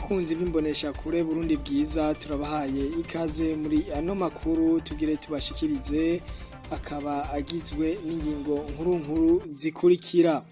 bakunzi b'imbonesha kure Burundi bwiza turabahaye ikaze muri ano makuru tugire tubashikirize akaba agizwe n'ingingo nkuru zikurikira.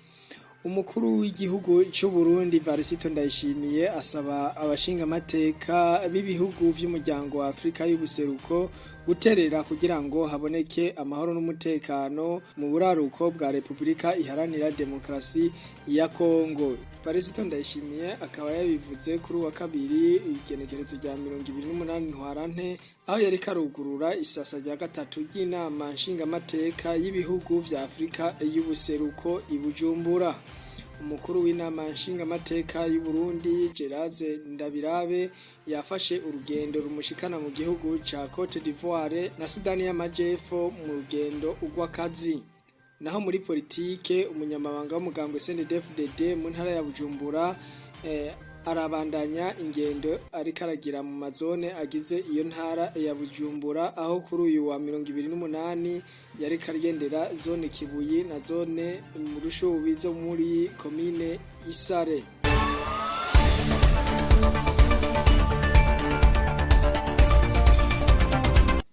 Umukuru w'igihugu cy'u Burundi Varisito Ndayishimiye asaba abashinga amateka b'ibihugu by'umuryango wa Afrika y'ubuseruko guterera kugira ngo haboneke amahoro n'umutekano mu buraruko bwa Republika Iharanira Demokarasi ya Kongo. Varisito Ndayishimiye akaba yabivuze kuri wa kabiri igenekerezo rya 28 Ntwarante aho yari karugurura isasa rya gatatu ry'inama nshinga amateka y'ibihugu vya Afrika y'ubuseruko i Bujumbura. Umukuru w'inama nshinga amateka y'u Burundi Geraze Ndabirabe yafashe urugendo rumushikana mu gihugu ca Cote d'Ivoire na Sudani y'Amajepfo mu rugendo ugw'akazi. Naho muri politike umunyamabanga w'umugambwe CNDD-FDD mu ntara ya Bujumbura arabandanya ingendo ariko aragira mu mazone agize iyo ntara ya Bujumbura aho kuri uyu wa 28 yari karigendera zone Kibuyi na zone mu Rushubi zo muri commune Isare.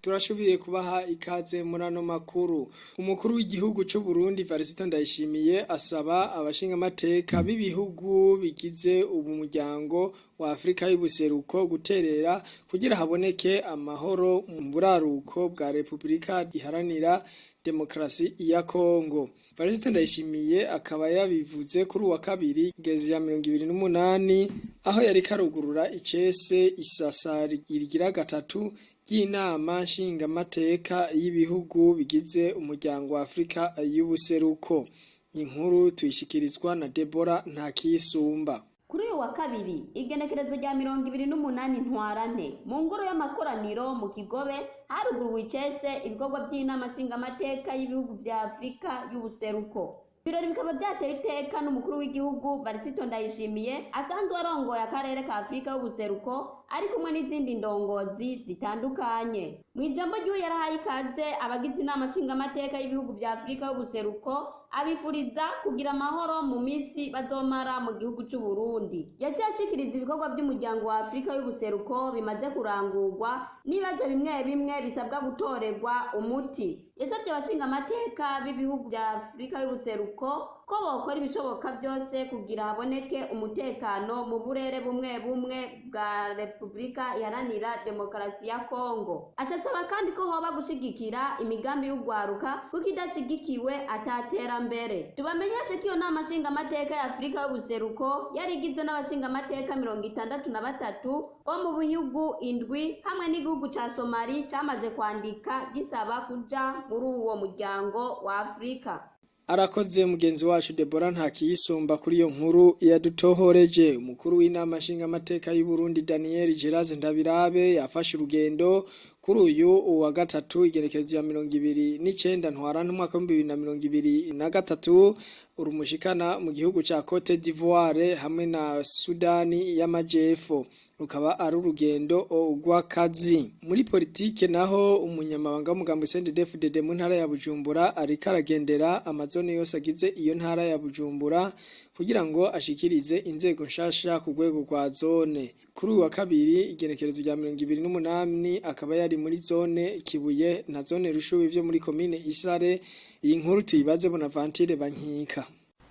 Turashubiye kubaha ikaze muri ano makuru. Umukuru w'igihugu cy'u Burundi Varisito Ndayishimiye asaba abashinga amateka b'ibihugu bigize umuryango wa Afrika y'ubuseruko guterera kugira haboneke amahoro mu buraruko bwa Republika Iharanira Demokarasi ya Kongo. Varisito Ndayishimiye akaba yabivuze kuri wa kabiri igeze ya 28 aho yari karugurura icese isasa rigira gatatu y'inama nshinga amateka y'ibihugu bigize umuryango wa Afrika y'ubuseruko. Inkuru tuyishikirizwa na Deborah Ntakisumba. Kuri uyu wa kabiri igenekerezo rya 28 Ntwarante mu ngoro y'amakoraniro mu Kigobe haruguruwe icese ibikorwa by'inama nshinga amateka y'ibihugu vya Afrika y'ubuseruko. Birori bikaba byateye iteka n'umukuru w'igihugu Varisito Ndayishimiye asanzwe arongoye akarere ka Afrika y'ubuseruko ari kumwe n'izindi ndongozi zitandukanye. Mu ijambo ry'uyu yarahaye ikaze abagize inama nshinga amateka y'ibihugu vya Afrika y'ubuseruko abifuriza kugira amahoro mu misi bazomara mu gihugu cy'u Burundi. Yaciye ashikiriza ibikorwa by'umuryango wa Afrika y'ubuseruko bimaze kurangurwa n'ibibazo bimwe bisabwa gutorerwa umuti. Yasabye abashinga amateka b'ibihugu vya Afrika y'ubuseruko ko bokora ibishoboka byose kugira haboneke umutekano mu burere bumwe bwa Republika Iharanira Demokarasi ya Kongo. Acasaba kandi ko hoba gushigikira imigambi y'ugwaruka kuko idashigikiwe atatera mbere. Tubamenyeshe ko iyo nama nshinga amateka ya Afrika y'ubuseruko yari igizwe n'abashinga amateka 63 bo mu bihugu indwi hamwe n'igihugu ca Somali camaze kwandika gisaba kuja muri uwo muryango wa Afrika. Arakoze mugenzi wacu Deborah Ntakisumba kuri iyo nkuru yadutohoreje. Umukuru w'inama nshinga amateka y'u Burundi Daniel Geraze Ndabirabe yafashe urugendo kuri uyu wa gatatu igenekerezo ya 29 Ntwarante umwaka wa 2023 urumushikana mu gihugu ca Cote d'Ivoire hamwe na Sudani y'Amajepfo. Rukaba ari urugendo ugw'akazi. Muri politike naho umunyamabanga w'umugambwe CNDD-FDD mu ntara ya Bujumbura ariko aragendera amazone yose agize iyo ntara ya Bujumbura kugira ngo ashikirize inzego nshasha ku rwego rwa zone. Kuri uyu wa kabiri igenekerezo rya 28 akaba yari muri zone Kibuye na zone Rushubi byo muri commune Isare. Iyi nkuru tuyibaze Bonaventure Bankika.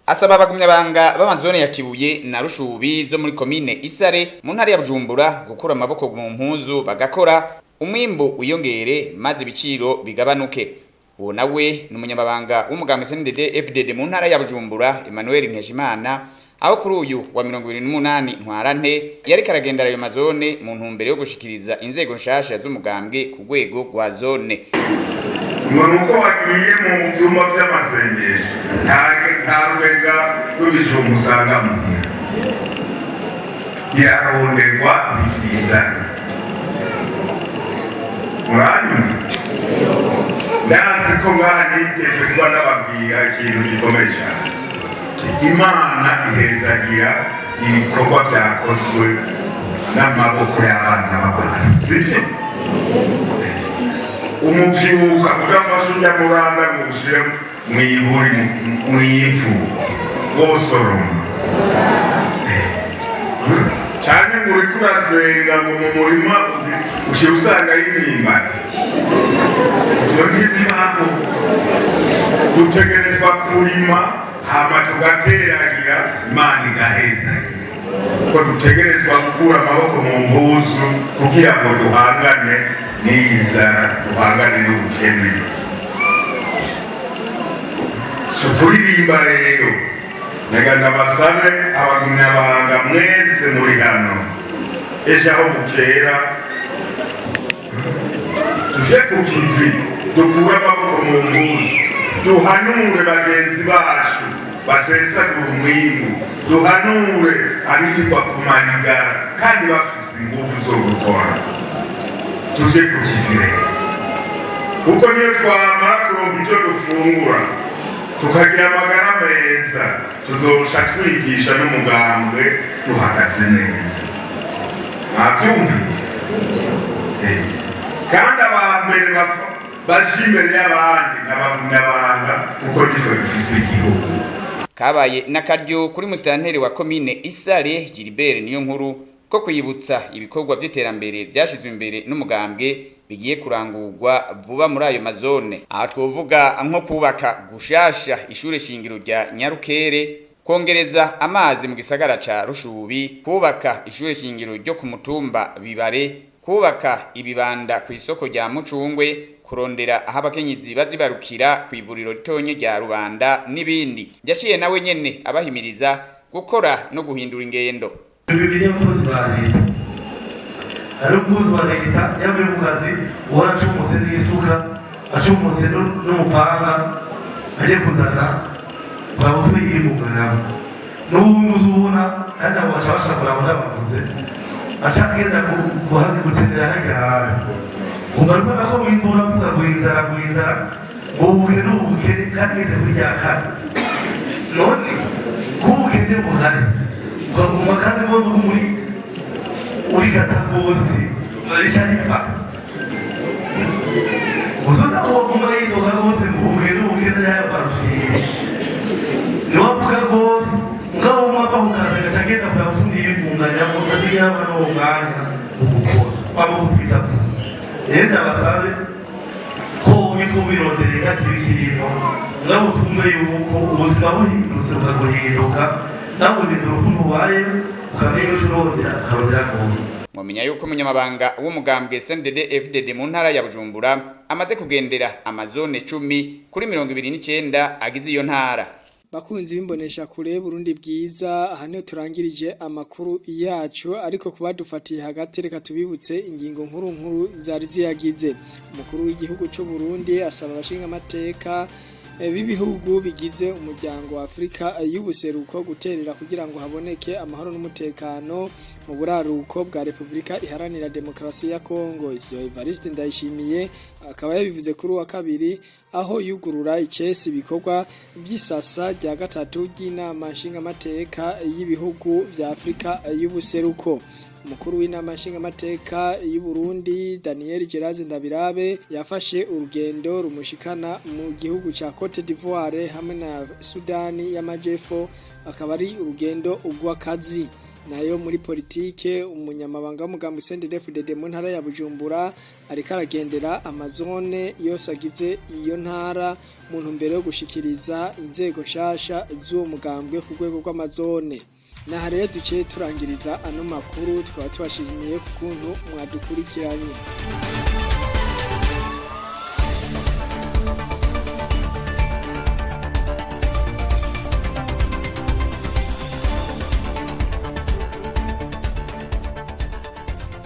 Asaba abagumyabanga b'amazone ya Kibuye na Rushubi zo muri commune Isare mu ntara ya Bujumbura gukura amaboko mu mpuzu bagakora umwimbo wiyongere maze ibiciro bigabanuke. Uwo nawe n'umunyamabanga w'umugambwe CNDD-FDD mu ntara ya Bujumbura Emmanuel Nkeshimana aho kuri uyu wa 28 Ntwarante yari karagendera ayo mazone mu ntumbero yo gushikiriza inzego nshasha z'umugambwe ku rwego rwa zone. Nuko bagiye mu byumba by'amasengesho nta rwega rw'ibijumba usangamo yaronderwa ibyiza muranyuma ndazi ko mwanigeze kuba nababwira ikintu gikomeye cyane. Imana ihezagira ibikorwa byakozwe n'amaboko y'abana b'abantu. Sibyo? Umuvyibuka udafashe ujya mu bana ngo ushire mw'ivu wosoroma cyane ngo uriko urasenga ngo mu murima ushira usanga y'imyimbati. Ivyo ntibibaho. Dutegerezwa kurima hama tugateragira Imana igaheza. Ko dutegerezwa gukura amaboko mu mpuzu kugira ngo duhangane n'inzara, duhangane n'ubukene. Kuririmba rero naganda basabe abagumyabanga mwese muri hano ejo aho bukera tuje ku kivi dukure amaboko mu mpuzu duhanure bagenzi bacu basesagura umwimbu duhanure abigirwa ku manigara kandi bafise ingufu zo gukora tuje ku kivi rero kuko niyo twamara kuronka ibyo dufungura tukagira amagara meza tuzosha twigisha n'umugambwe duhagaze neza. Mwavyumvise? Kandi abambere baje imbere y'abandi n'abagumyabanga kuko nitwe dufise igihugu. Kabaye n'akaryo kuri musitanteri wa komine Isare Gilbert niyo nkuru ko kwibutsa ibikorwa by'iterambere byashizwe imbere n'umugambwe bigiye kurangurwa vuba muri ayo mazone. Aha twovuga nko kubaka gushasha ishure shingiro rya Nyarukere, kongereza amazi mu gisagara ca Rushubi, kubaka ishure shingiro ryo ku mutumba Bibare, kubaka ibibanda ku isoko rya Mucungwe, kurondera aho abakenyezi bazibarukira ku ivuriro ritonye rya Rubanda n'ibindi. Yaciye nawe nyene abahimiriza gukora no guhindura ingendo. Hari umukozi wa leta yavuye mu kazi uwacumutse n'isuka acumutse n'umupanga aje kuzana babutuye y'umugabo n'ubu uzubona kandi abo baca bashakura ngo n'abavuze aca agenda gutendera hajya ugaruka nako mwindura kuza guhizara ngo ubukene n'ubukene kandi ngize kurya kane none kubukene buhari ukaguma kandi mbona muri urikatakuzi nalishanifa uzona uwo kumaido kagose ubukene yabarushije niwavuga rwose ngaho umwaka ukaza gacagenda kuyafundi y'imunganya ko kaziyama no mwanya ukukora kwabo kupita yenda basabe ko witwa wironderera kibikirimo ngaho tumwe yuko ubuzima buhindutse bukaguhinduka nawe ndindura ukuntu ubaye ukamenya ushobora akarondera kose. Mumenya yuko umunyamabanga w'umugambwe CNDD FDD mu ntara ya Bujumbura amaze kugendera amazone 10 kuri 29 agize iyo ntara. Bakunzi bimbonesha kure Burundi bwiza, hano turangirije amakuru yacu, ariko kubadufatiye hagati reka tubibutse ingingo nkuru zari ziyagize. Umukuru w'igihugu cy'u Burundi asaba abashinga amateka b'ibihugu bigize umuryango wa Afrika y'ubuseruko guterera kugira ngo haboneke amahoro n'umutekano mu buraruko bwa Republika Iharanira Demokarasi ya Kongo. Ivyo Evariste Ndayishimiye akaba yabivuze kuri wa kabiri aho yugurura icesi ibikorwa by'isasa rya gatatu ry'inama nshingamateka y'ibihugu vya Afrika y'ubuseruko. Umukuru w'inama nshingamateka y'u Burundi Daniel Gerazi Ndabirabe yafashe urugendo rumushikana mu gihugu ca Cote d'Ivoire hamwe na Sudani y'Amajepfo, akaba ari urugendo ugw'akazi. Nayo muri politike umunyamabanga w'umugambi CNDD-FDD mu ntara ya Bujumbura ariko aragendera amazone yose agize iyo ntara mu ntumbero yo gushikiriza inzego shasha z'uwo mugambwe ku rwego rw'amazone. Na rero duce turangiriza ano makuru, twaba tubashimiye ku kuntu mwadukurikiranye.